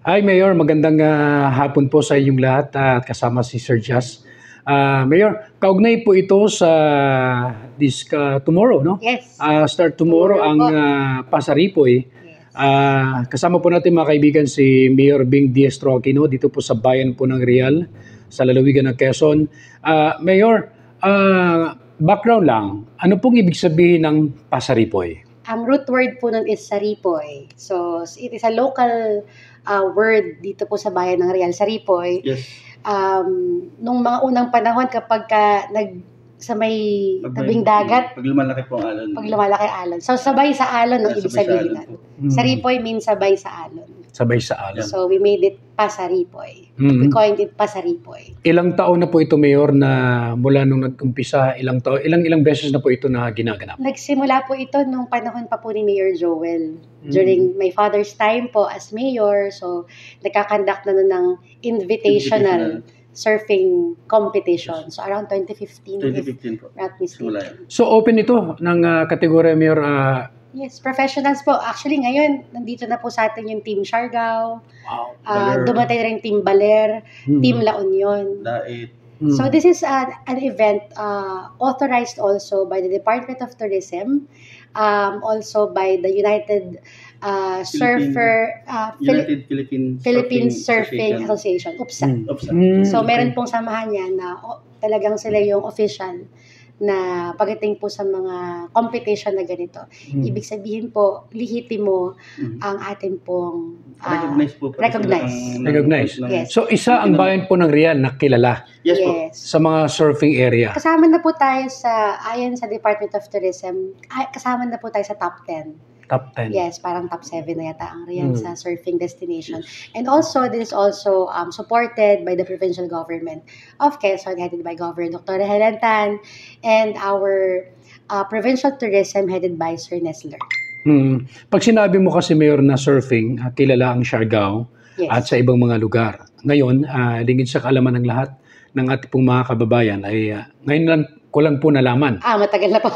Hi, Mayor. Magandang hapon po sa inyong lahat at kasama si Sir Jas. Mayor, kaugnay po ito sa tomorrow, no? Yes. Start tomorrow ang Pasaripoy. Kasama po natin mga kaibigan si Mayor Bing Diaz-Troquino dito po sa bayan po ng Real, sa lalawigan ng Quezon. Mayor, background lang, ano pong ibig sabihin ng Pasaripoy? Ang root word po nun is Saripoy. So, it is a local word dito po sa bayan ng Real, Saripoy. Yes. Nung mga unang panahon kapag sa may tabing dagat, Pag lumalaki po ang alon. pag lumalaki ang alon. So, sabay sa alon, no, ibig Sabay sa sabihin alon nun. po. Saripoy means sabay sa alon. Sabay sa alon. So, we made it Pasaripoy. We coined it Pasaripoy. Ilang taon na po ito, Mayor, na mula nung nag-umpisa, ilang beses na po ito na ginaganap? Nagsimula po ito nung panahon pa po ni Mayor Joel. During my father's time po as mayor. So, nagkakandak na nun ng invitational surfing competition. So, around 2015. 2015 po. Not Simula mistaken. yan. So open ito ng kategorya, Mayor. Yes, professionals po. Actually, ngayon, nandito na po sa atin yung Team Siargao. Wow. Baler. Dumatay rin Team Baler, Team La Union. Dait. So this is an event authorized also by the Department of Tourism, also by the United United Philippine Surfing Association, UPSA. So meron pong samahan yan na talagang sila yung official na pagdating po sa mga competition na ganito. Ibig sabihin po, lihitimo ang atin pong Recognize po. Recognize. Yes. So isa ang bayan po ng Real na kilala Yes po. sa mga surfing area. Kasama na po tayo ayon sa Department of Tourism, kasama na po tayo sa top 10. Top 10. Yes, parang top 7 na yata ang Real sa surfing destination. And also, this is also supported by the provincial government of Quezon, headed by Governor Dr. Helen Tan, and our provincial tourism headed by Sir Nesler. Pag sinabi mo kasi, Mayor, na surfing, kilala ang Siargao at sa ibang mga lugar. Ngayon, lingid sa kaalaman ng lahat ng ating pong mga kababayan ay ngayon ko lang po nalaman. Matagal na po.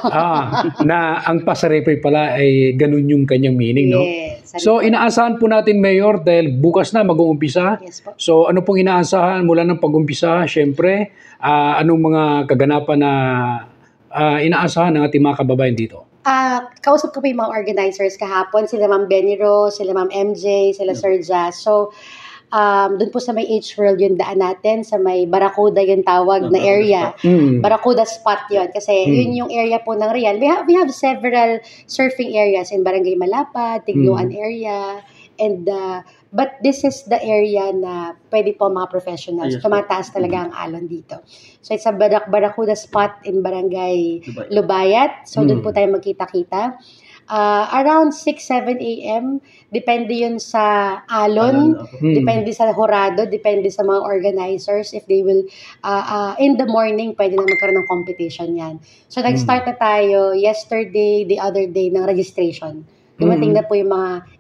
Na ang Pasaripoy pala ay ganun yung kanyang meaning, no? Yes. So, inaasahan po natin, Mayor, dahil bukas na mag-uumpisa. Yes po. So, ano pong inaasahan mula ng pag-umpisa? Siyempre, anong mga kaganapan na inaasahan ng ating mga kababayan dito? Kausap ko po yung mga organizers kahapon, sila Ma'am Beniro, sila Ma'am MJ, sila Sir Jazz. So, doon po sa may H-World yung daan natin, sa may Barracuda yung tawag na area. Barracuda spot yun. Kasi yun yung area po ng Real. We have several surfing areas in Barangay Malapad, Tignuan area, and but this is the area na pwede po mga professionals. Tumataas talaga ang alon dito. So it's a Barracuda spot in Barangay Lubayat. So doon po tayo magkita-kita. Around 6-7 a.m. Depende yun sa alon, depende sa horado, depende sa mga organizers if they will, in the morning, pwede na magkaroon ng competition yan. So, nag-start na tayo yesterday, the other day, ng registration. Dumating na po yung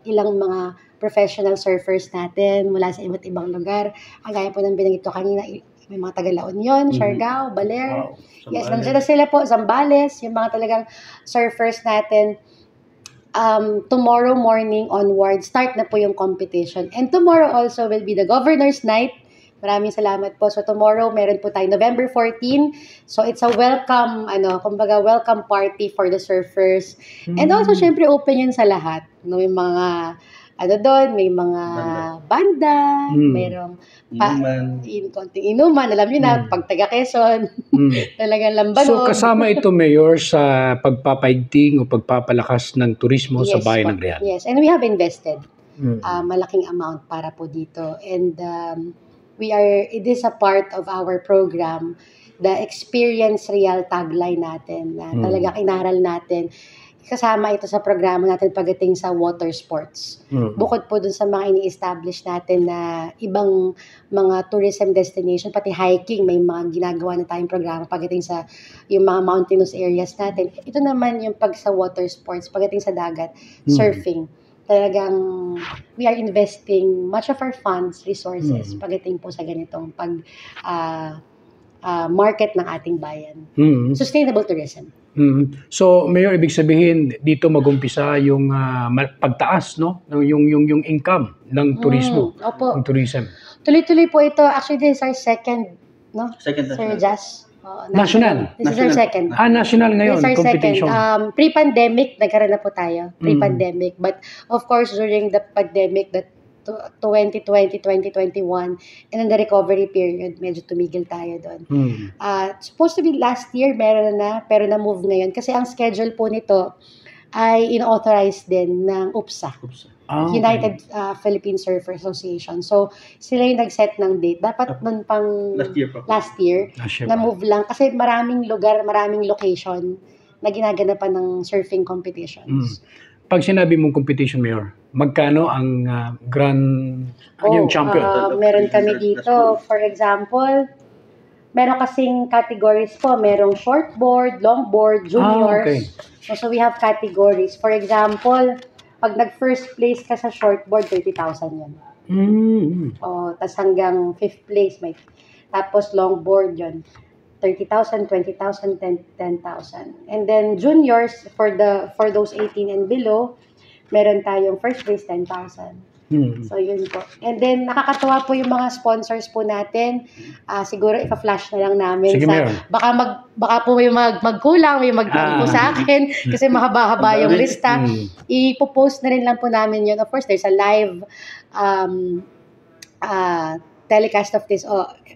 ilang mga professional surfers natin mula sa iba't ibang lugar. Ang gaya po ng binanggit ko kanina, may mga taga La Union, Siargao, Baler. Yes, nandiyan na sila po, Zambales, yung mga talagang surfers natin. Tomorrow morning onward, start na po yung competition. And tomorrow also will be the Governor's Night. Maraming salamat po. So tomorrow, meron po tayo November 14. So it's a welcome, welcome party for the surfers. And also, syempre, open yun sa lahat. No, yung mga, may mga banda, mayroong konting inuman, alam niyo na, pag taga Quezon, talagang lambanog. So kasama ito, Mayor, sa pagpapaigting o pagpapalakas ng turismo sa bayan ng Real. Yes, and we have invested malaking amount para po dito. And it is a part of our program, the Experience Real tagline natin, na talaga kinaral natin. Kasama ito sa programa natin pagdating sa water sports. Bukod po dun sa mga ini-establish natin na ibang mga tourism destination, pati hiking, may mga ginagawa na tayong programa pagdating sa yung mga mountainous areas natin. Ito naman yung pag sa water sports, pagdating sa dagat, surfing. Talagang we are investing much of our funds, resources, pagdating po sa ganitong market ng ating bayan. Sustainable tourism. So, Mayor, ibig sabihin, dito mag-umpisa yung pagtaas, no? Yung income ng turismo, Opo. ng tourism. Tuloy-tuloy po ito. Actually, this is our second, no? Second Sir national. Jazz. National? This is our second. National ngayon, This is our competition. second. Pre-pandemic, nagkaroon na po tayo. Pre-pandemic. But of course, during the pandemic, that 2020, 2021, and then the recovery period, medyo tumigil tayo doon. Supposed to be last year, meron na, pero na-move ngayon. Kasi ang schedule po nito ay in-authorize din ng UPSA. Okay. United Philippine Surfer Association. So, sila yung nag-set ng date. Dapat nun pang Last year pa po. last year, na-move lang. Kasi maraming lugar, maraming location na ginaganapan ng surfing competitions. Pag sinabi mong competition, Mayor, magkano ang yung champion? Meron kami dito. For example, meron kasing categories po. Merong shortboard, longboard, juniors. Okay. So, we have categories. For example, pag nag-first place ka sa shortboard, 30,000 yun. Tas hanggang 5th place, may. Tapos longboard yun. 30,000, 20,000, 10,000. And then juniors, for those 18 and below, meron tayong first place, 10,000. So, yun po. And then, nakakatuwa po yung mga sponsors po natin. Siguro, ipa-flash na lang namin. Sige, Mayor. Baka po may magkulang, may magtampo sa akin. Kasi mahaba-haba yung lista. Ipo-post na rin lang po namin yun. Of course, there's a live telecast of this,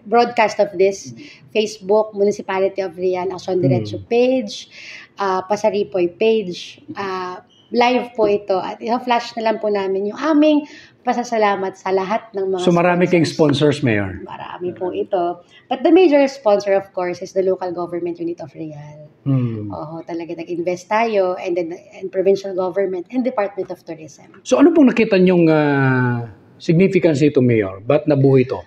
broadcast of this. Facebook, Municipality of Real, Action Diretso page, Pasaripoy page, live po ito at i-flash na lang po namin yung aming pasasalamat sa lahat ng mga So marami kayong sponsors, Mayor? Marami po ito. But the major sponsor, of course, is the local government unit of Real. Talaga nag-invest tayo and then and provincial government and Department of Tourism. So ano pong nakita niyong significance ito, Mayor? Ba't nabuhay ito?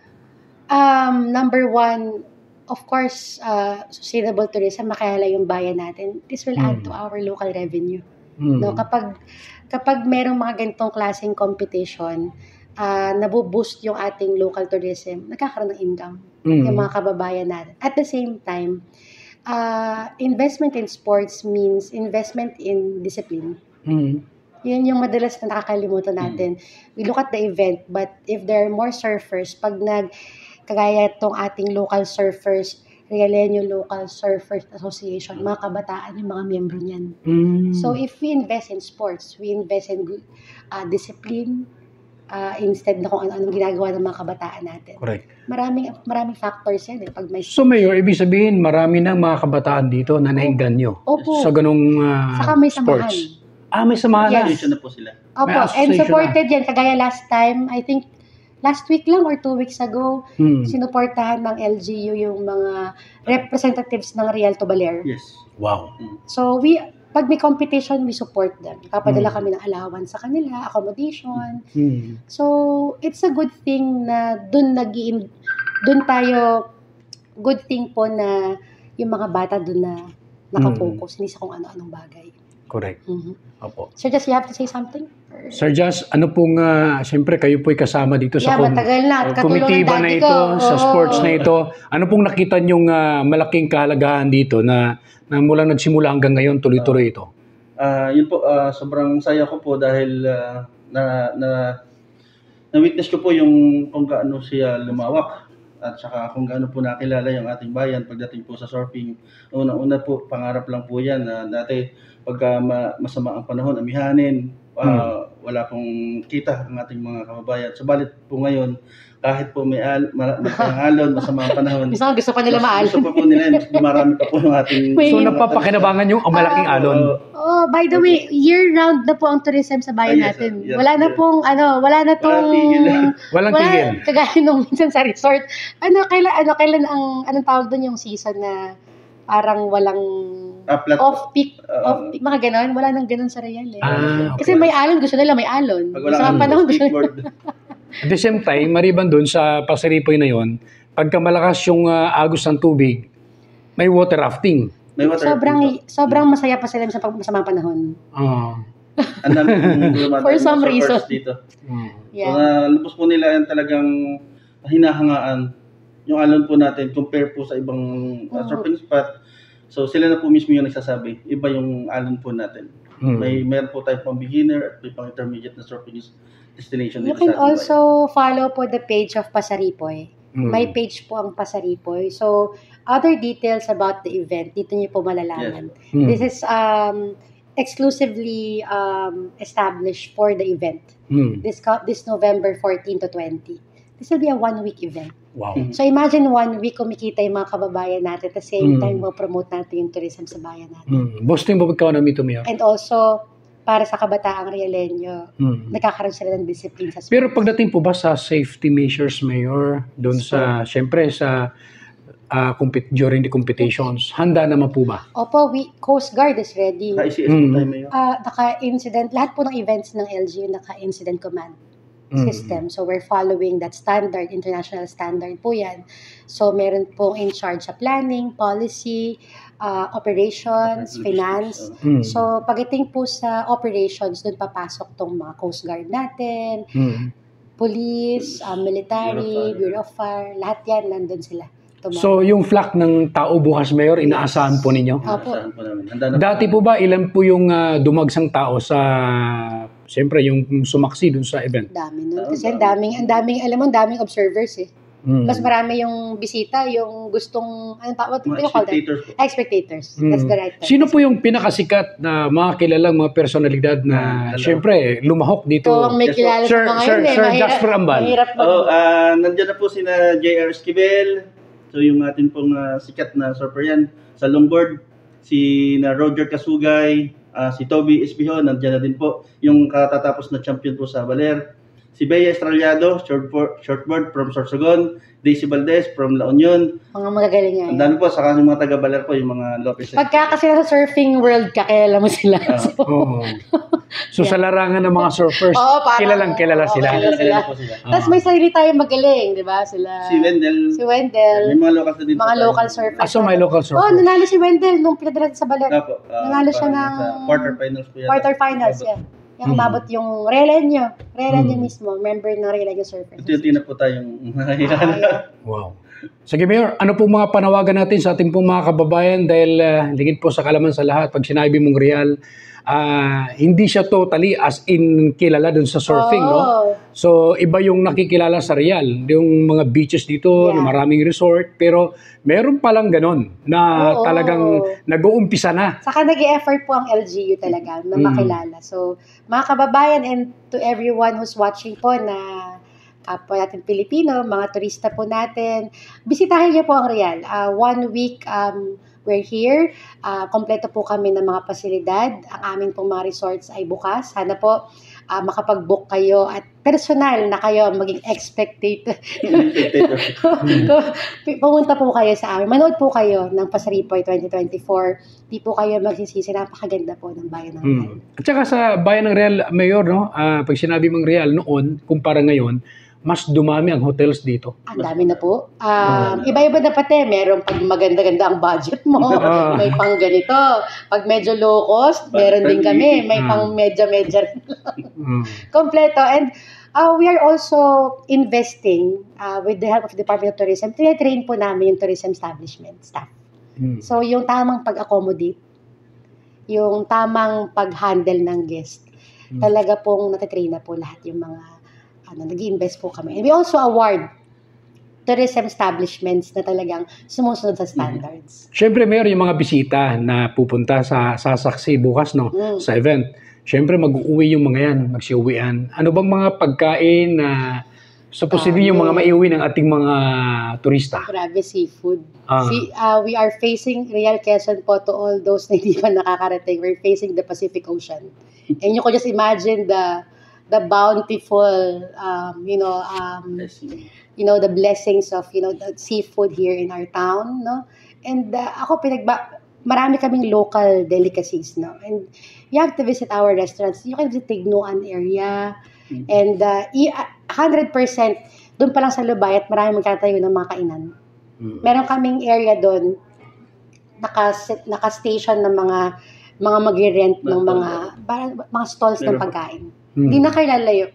Number one, of course, sustainable tourism, makilala yung bayan natin. This will add to our local revenue. No, kapag merong mga ganitong klaseng competition, nabuboost yung ating local tourism, nagkakaroon ng income yung mga kababayan natin. At the same time, investment in sports means investment in discipline. Yun yung madalas na nakakalimutan natin. We look at the event, but if there are more surfers, kagaya itong ating local surfers, Realeño Local Surfers Association, mga kabataan, yung mga miyembro niyan. So, if we invest in sports, we invest in discipline, instead na kung ano-anong ginagawa ng mga kabataan natin. Correct. Maraming factors yan. Pag may So, Mayor, ibig sabihin, marami ng mga kabataan dito na nainganyo sa ganung saka may sports. samahan. May samahan na. Association na po sila. Opo, and supported yan. Kagaya last time, I think, last week lang or 2 weeks ago, sinuportahan ng LGU yung mga representatives ng Real Tobaler. Yes. Wow. So, pag may competition, we support them. Kapadala kami ng allowance sa kanila, accommodation. So, it's a good thing na dun tayo, good thing po na yung mga bata dun na nakafocus, hindi sa kung ano-anong bagay. Correct. Opo. Sir Jess, you have to say something? Sir Jazz, ano pong, siyempre kayo po'y kasama dito sa matagal na. At katulong ng komitiba na daddy ito, ko. sa sports na ito. Ano pong nakita niyong malaking kahalagahan dito na mula nagsimula hanggang ngayon, tuloy-tuloy ito? Yun po, sobrang saya ko po dahil na-witness ko po yung kung gaano siya lumawak at saka kung gaano po nakilala yung ating bayan pagdating po sa surfing. Una-una po, pangarap lang po yan na dati pagka masama ang panahon, amihanin, wala pong kita ang ating mga kababayan. Subalit po ngayon, kahit po may alon, masama ang panahon. Minsan gusto pa nila maalon. Gusto pa po nila, mas dumarami pa po yung ating... So napapakinabangan yung malaking alon? By the way, year-round na po ang tourism sa bayan natin. Yes, wala na pong, wala na tong... Walang tigil. Kagaya nung minsan sa resort. Kailan anong tawag doon yung season na parang walang off-peak, mga ganon. Wala nang ganon sa Real eh. Okay. Kasi may alon, gusto nila may alon. Pag wala Sa kang panahon, gusto skateboard. At the same time, maliban doon sa Pasaripoy na yon, pagka malakas yung agos ng tubig, may water rafting. May water sobrang masaya pa sila sa masamang panahon. Ang dami pong For some reason. dito. Yeah. So, lubos po nila yung talagang hinahangaan yung alon po natin compare po sa ibang surfing spot. So sila na po mismo yung nagsasabi, iba yung alon po natin. Meron po tayo pang beginner at may pang intermediate na surfing destination. You dito can sa ating bayan. also follow po the page of Pasaripoy. May page po ang Pasaripoy. So, other details about the event, dito niyo po malalaman. This is exclusively established for the event. This November 14 to 20. This will be a one-week event. Wow. So, imagine 1 week kumikita yung mga kababayan natin at the same time promote natin yung tourism sa bayan natin. Boosting mo ikaw na mito, Mayor. And also, para sa kabataang Rialenyo, nagkakaroon sila ng discipline sa sports. Pero pagdating po ba sa safety measures, Mayor, doon sa, syempre, sa during the competitions, handa naman po ba? Opo, Coast Guard is ready. Naka-ICS po tayo, Mayor. Naka-incident, lahat po ng events ng LGU naka-incident command system. So, we're following that standard, international standard po yan. So, meron pong in charge sa planning, policy, operations, finance. So, pagdating po sa operations, doon papasok tong mga Coast Guard natin, police, military, Bureau of Fire, lahat yan, nandun sila. So, yung flock ng tao bukas, Mayor, inaasahan po ninyo? Opo. Saan po namin. Handa na po. Dati po ba, ilan po yung dumagsang tao sa, siyempre, yung sumaksi dun sa event? Dami nun. Kasi ang daming, alam mo, ang daming observers eh. Mas marami yung bisita, yung gustong, anong tawag? Mga spectators po. Spectators. That's the right term. Sino po yung pinakasikat na mga kilalang mga personalidad na, siyempre, lumahok dito? Ito ang may kilala Sir, sa mga Sir, yun eh. Sir Jasper Ambal. Mahirap Nandiyan na po sina J.R. Esquivel. So yung atin pong sikat na surfer yan sa longboard. Si na Roger Kasugay, si Toby Espihon, nandiyan na din po. Yung katatapos na champion po sa Baler. Si Bea Estrellado, shortboard from Sorsogon. Daisy Valdez from La Union. Mga magagaling nga. Ang dami po, saka yung mga taga-Baler po, yung mga Lopez. Pagka kasi sa surfing world, kakilala mo sila. Oo. So, sa larangan ng mga surfers, parang- kilala sila. kilala po sila. Tapos may sarili tayong magaling, di ba? Sila. Si Wendell. Wendell. May mga local na din po Mga tayo. local surfers. So, may local surfers. nanalo si Wendell nung pinadala sa Baler. Opo, Nanalo siya parang ng sa quarterfinals po yan. quarterfinals, yeah. Yung umabot yung Rialenyo mismo, member ng Rialenyo Surfers. Ito na po tayong Wow. Sige, Mayor, ano pong mga panawagan natin sa ating pong mga kababayan dahil lingid po sa kalaman sa lahat, pag sinabi mong real, hindi siya totally as in kilala dun sa surfing, no? So, iba yung nakikilala sa real, yung mga beaches dito, na maraming resort, pero meron palang ganon na talagang nag-uumpisa na. Saka nag-i-effort po ang LGU talaga na makilala. So, mga kababayan and to everyone who's watching po na kapwa natin Pilipino, mga turista po natin, bisitahin niyo po ang Real. 1 week, we're here. Kompleto po kami ng mga pasilidad. Ang amin pong mga resorts ay bukas. Sana po makapag-book kayo at personal na kayo maging spectator. Pumunta po kayo sa amin. Manood po kayo ng Pasaripoy 2024. Di po kayo magsisisi. Napakaganda po ng bayan ng Real. At saka sa bayan ng Real, Mayor, no? Pag sinabi mong Real noon, kumpara ngayon, mas dumami ang hotels dito. Ang dami na po. Iba-iba na pati. Meron pag maganda-ganda ang budget mo. May pang ganito. Pag medyo low cost, meron din kami. May pang medya-medya. Kompleto. And we are also investing with the help of the Department of Tourism. Tine-train po namin yung tourism establishment staff. So, yung tamang pag-accommodate, yung tamang pag-handle ng guest, talaga pong natitrain na po lahat yung mga nag-i-invest po kami. And we also award tourism establishments na talagang sumusunod sa standards. Siyempre, Mayor, yung mga bisita na pupunta sa sasaksi bukas, no? Sa event. Siyempre, mag-uwi yung mga yan, magsiuwian. Ano bang mga pagkain na supposedly yung mga maiuwi ng ating mga turista? Grabe, seafood. We are facing Real Quezon po to all those na hindi pa nakakarating. We're facing the Pacific Ocean. And you could just imagine the bountiful, the blessings of, the seafood here in our town, no? And marami kaming local delicacies, no? And you have to visit our restaurants. You can visit Tignoan area. And 100%, doon pa lang sa Lubayat, marami magtatayo ng mga kainan. Meron kaming area doon, naka-station ng mga magre-rent ng mga stalls ng pagkain. Hindi na kayo lalayo.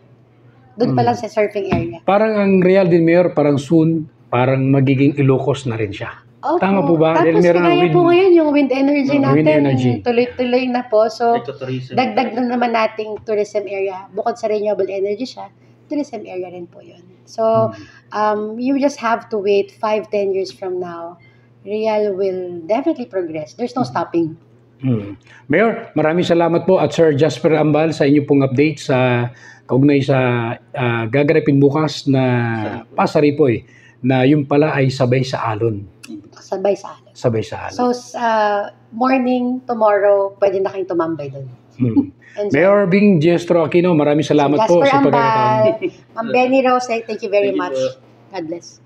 Doon pa lang sa surfing area. Parang ang Real din, Mayor, parang soon, parang magiging Ilocos na rin siya. Opo. Tama po ba? Dahil Tapos meron ng kaya wind- po ngayon yung wind energy Wind natin. energy. Tuloy-tuloy na po. So, Ecotourism. dagdag na naman nating tourism area. Bukod sa renewable energy siya, tourism area rin po yun. So, you just have to wait 5-10 years from now. Real will definitely progress. There's no stopping. Mayor, maraming salamat po at Sir Jasper Ambal sa inyo pong update sa kaugnay sa gaganapin bukas na Pasaripoy na yung pala ay sabay sa alon. Sabay sa alon. Sabay sa alon. So, morning, tomorrow, pwede na kayong tumambay doon. Enjoy. Mayor Bing Diestro Aquino, maraming salamat po Jasper sa Ambal, pagkakataon. Ma'am Benny Rose, thank you very Thank you much. po. God bless.